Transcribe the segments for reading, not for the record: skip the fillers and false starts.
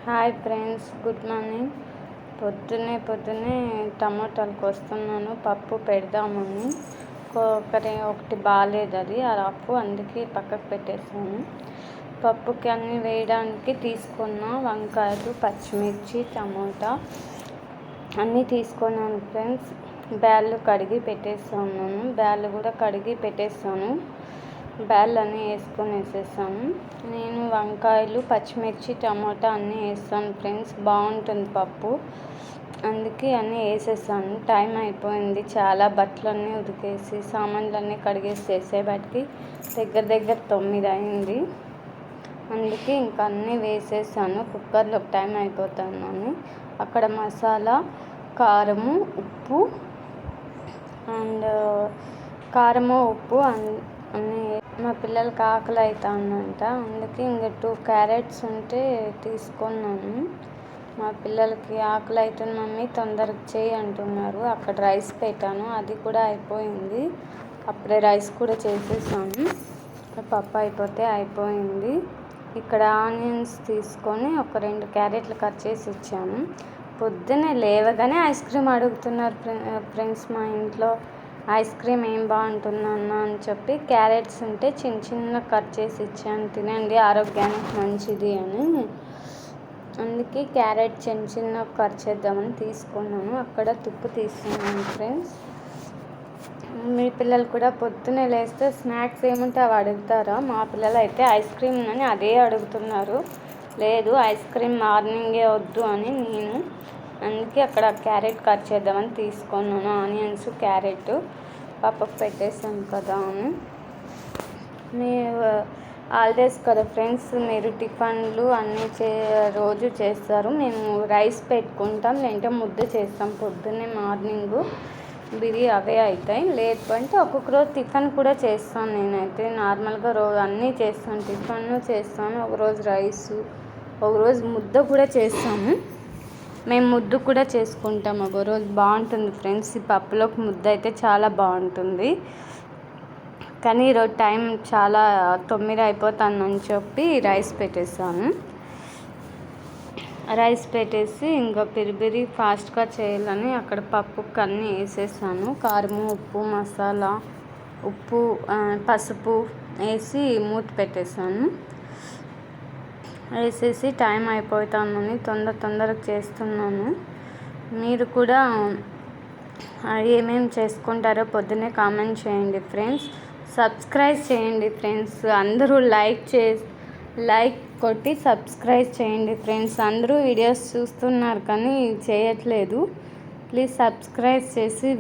Hi friends, good morning. పొద్దున్నే టమాటాలు కోస్తున్నాను పప్పు పెడదామని. ఒకటి బాగాలేదు, అది అప్పు, అందుకే పక్కకు పెట్టేసాను. పప్పుకి అన్నీ వేయడానికి తీసుకున్న వంకాయలు, పచ్చిమిర్చి, టమాటా అన్నీ తీసుకున్నాను ఫ్రెండ్స్. బ్యాళ్ళు కడిగి పెట్టేస్తాను. బ్యాళ్ళు కూడా కడిగి పెట్టేస్తాను. బ్యాళ్ళు అన్నీ వేసేసాను. నేను వంకాయలు, పచ్చిమిర్చి, టమాటా అన్నీ వేస్తాను ఫ్రెండ్స్. బాగుంటుంది పప్పు, అందుకే అన్నీ వేసేసాను. టైం అయిపోయింది, చాలా బట్టలన్నీ ఉతికేసి సామాన్లన్నీ కడిగేసి చేసేబట్టి దగ్గర 9 అయింది. అందుకే ఇంకా అన్నీ వేసేసాను కుక్కర్లో, టైం అయిపోతుందని. అక్కడ మసాలా, కారము, ఉప్పు అన్నీ. మా పిల్లలకి ఆకలి అవుతుందంట, అందుకే ఇంకా 2 క్యారెట్స్ ఉంటే తీసుకున్నాను. మా పిల్లలకి ఆకలి అవుతుంది మమ్మీ, తొందరగా చేయి అంటున్నారు. అక్కడ రైస్ పెట్టాను, అది కూడా అయిపోయింది. అప్పుడే రైస్ కూడా చేసేసాను. పప్పు అయిపోతే అయిపోయింది. ఇక్కడ ఆనియన్స్ తీసుకొని ఒక 2 క్యారెట్లు కట్ చేసి ఇచ్చాను. పొద్దున్నే లేవగానే ఐస్ క్రీమ్ అడుగుతున్నారు ఫ్రెండ్స్. మా ఇంట్లో ఐస్ క్రీమ్ ఏం బాగుంటుందన్న అని చెప్పి క్యారెట్స్ ఉంటే చిన్న కట్ చేసి ఇచ్చాను, తినండి ఆరోగ్యానికి మంచిది అని. అందుకే క్యారెట్ చిన్న కట్ చేద్దామని తీసుకున్నాను. అక్కడ తుప్పు తీస్తున్నాను ఫ్రెండ్స్. మీ పిల్లలు కూడా పొద్దున్నే లేస్తే స్నాక్స్ ఏముంటే అవి అడుగుతారా? మా పిల్లలు అయితే ఐస్ క్రీమ్ అని అదే అడుగుతున్నారు. లేదు, ఐస్ క్రీమ్ మార్నింగే వద్దు అని నేను, అందుకే అక్కడ క్యారెట్ కట్ చేద్దామని తీసుకున్నాను. ఆనియన్స్, క్యారెట్ పప్పుకు పెట్టేసాను కదా అని. మీ హాలిడేస్ కదా ఫ్రెండ్స్, మీరు టిఫిన్లు అన్నీ రోజు చేస్తారు. మేము రైస్ పెట్టుకుంటాం, లేదంటే ముద్ద చేస్తాం పొద్దున్నే మార్నింగు. అవే అవుతాయి. లేదంటే ఒక్కొక్క రోజు టిఫిన్ కూడా చేస్తాను. నేనైతే నార్మల్గా అన్నీ చేస్తాను, టిఫిన్ చేస్తాను, ఒకరోజు రైసు, ఒకరోజు ముద్ద కూడా చేస్తాము. మేము ముద్ద కూడా చేసుకుంటాం ఒకరోజు. బాగుంటుంది ఫ్రెండ్స్, ఈ పప్పులోకి ముద్ద అయితే చాలా బాగుంటుంది. కానీ ఈరోజు టైం చాలా 9 అయిపోతుందని చెప్పి రైస్ పెట్టేసాను. రైస్ పెట్టేసి ఇంకా పిరిపిరి ఫాస్ట్గా చేయాలని అక్కడ పప్పుకి అన్నీ వేసేసాను. కారము, ఉప్పు, మసాలా, పసుపు వేసి మూత పెట్టేసాను. వేసేసి టైం అయిపోతుందని తొందరగా చేస్తున్నాను. మీరు కూడా ఏమేమి చేసుకుంటారో పొద్దున్నే కామెంట్ చేయండి ఫ్రెండ్స్. సబ్స్క్రైబ్ చేయండి ఫ్రెండ్స్. అందరూ లైక్ కొట్టి సబ్స్క్రైబ్ చేయండి ఫ్రెండ్స్. అందరూ వీడియోస్ చూస్తున్నారు కానీ చేయట్లేదు. ప్లీజ్ సబ్స్క్రైబ్ చేసి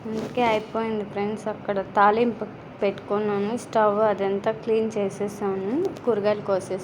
అందుకే అయిపోయింది ఫ్రెండ్స్. అక్కడ తాలింపు పెట్టుకున్నాను, స్టవ్ అదంతా క్లీన్ చేసేసాను, కూరగాయలు కోసేసి